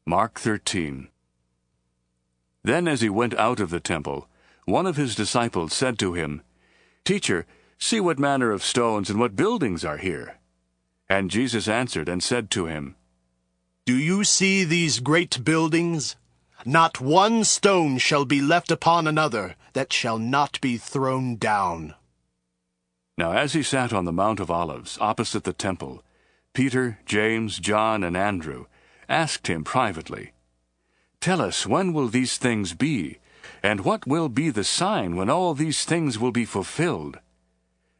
Mark 13. Then as he went out of the temple, one of his disciples said to him, Teacher, see what manner of stones and what buildings are here. And Jesus answered and said to him, Do you see these great buildings? Not one stone shall be left upon another that shall not be thrown down. Now as he sat on the Mount of Olives opposite the temple, Peter, James, John, and Andrew asked him privately, Tell us, when will these things be? And what will be the sign when all these things will be fulfilled?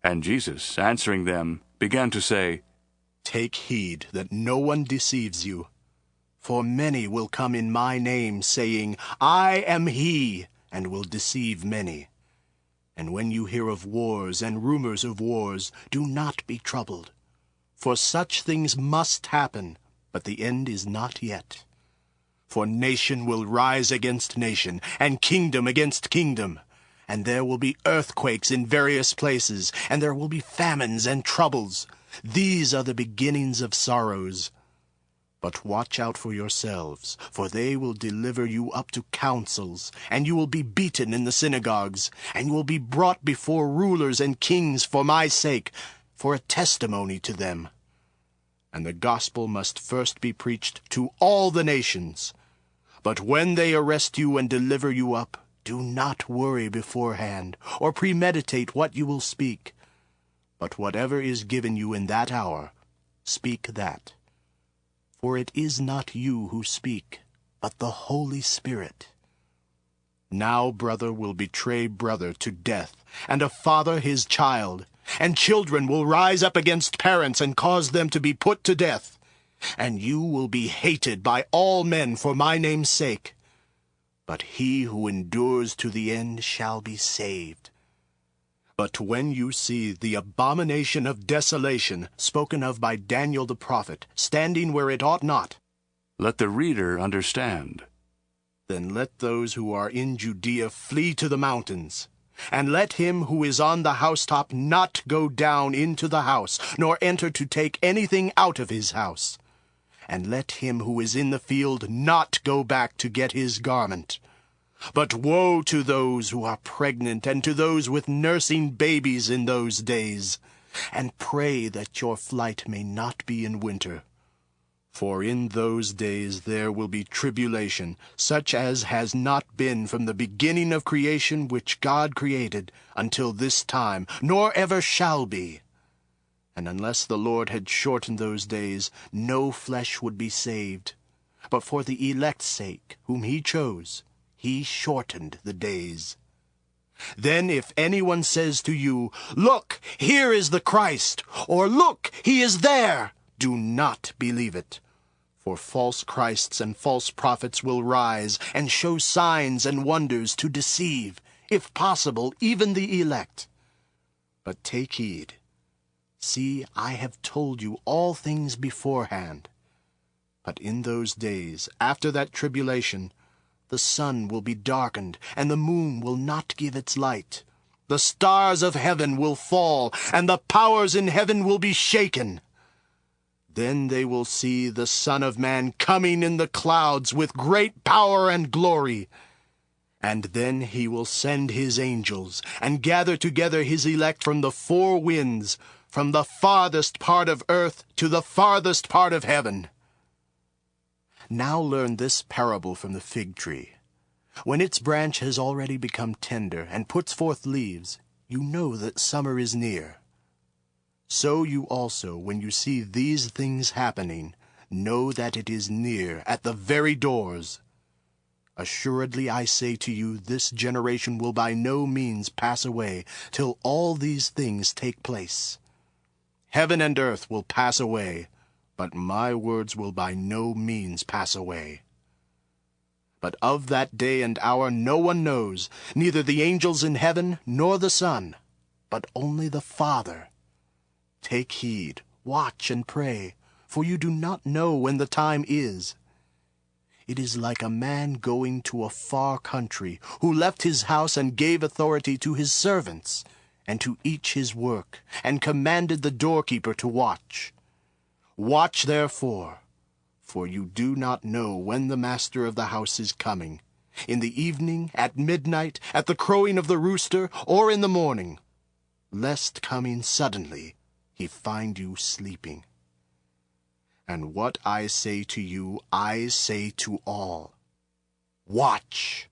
And Jesus, answering them, began to say, Take heed that no one deceives you. For many will come in my name, saying, I am he, and will deceive many. And when you hear of wars and rumors of wars, do not be troubled. For such things must happen, but the end is not yet. For nation will rise against nation, and kingdom against kingdom. And there will be earthquakes in various places, and there will be famines and troubles. These are the beginnings of sorrows. But watch out for yourselves, for they will deliver you up to councils, and you will be beaten in the synagogues, and you will be brought before rulers and kings for my sake, for a testimony to them. And the gospel must first be preached to all the nations. But when they arrest you and deliver you up, do not worry beforehand, or premeditate what you will speak. But whatever is given you in that hour, speak that. For it is not you who speak, but the Holy Spirit. Now brother will betray brother to death, and a father his child. And children will rise up against parents and cause them to be put to death. And you will be hated by all men for my name's sake. But he who endures to the end shall be saved. But when you see the abomination of desolation spoken of by Daniel the prophet, standing where it ought not, let the reader understand. Then let those who are in Judea flee to the mountains. And let him who is on the housetop not go down into the house, nor enter to take anything out of his house. And let him who is in the field not go back to get his garment. But woe to those who are pregnant, and to those with nursing babies in those days. And pray that your flight may not be in winter. For in those days there will be tribulation, such as has not been from the beginning of creation which God created, until this time, nor ever shall be. And unless the Lord had shortened those days, no flesh would be saved. But for the elect's sake, whom he chose, he shortened the days. Then if anyone says to you, Look, here is the Christ, or Look, he is there, do not believe it. For false Christs and false prophets will rise, and show signs and wonders to deceive, if possible, even the elect. But take heed. See, I have told you all things beforehand. But in those days, after that tribulation, the sun will be darkened, and the moon will not give its light. The stars of heaven will fall, and the powers in heaven will be shaken. Then they will see the Son of Man coming in the clouds with great power and glory. And then he will send his angels, and gather together his elect from the four winds, from the farthest part of earth to the farthest part of heaven. Now learn this parable from the fig tree. When its branch has already become tender and puts forth leaves, you know that summer is near. So you also, when you see these things happening, know that it is near, at the very doors. Assuredly I say to you, this generation will by no means pass away, till all these things take place. Heaven and earth will pass away, but my words will by no means pass away. But of that day and hour no one knows, neither the angels in heaven nor the Son, but only the Father. Take heed, watch and pray, for you do not know when the time is. It is like a man going to a far country, who left his house and gave authority to his servants, and to each his work, and commanded the doorkeeper to watch. Watch therefore, For you do not know when the master of the house is coming, in the evening, at midnight, at the crowing of the rooster, or in the morning, lest coming suddenly he find you sleeping. And what I say to you, I say to all: watch.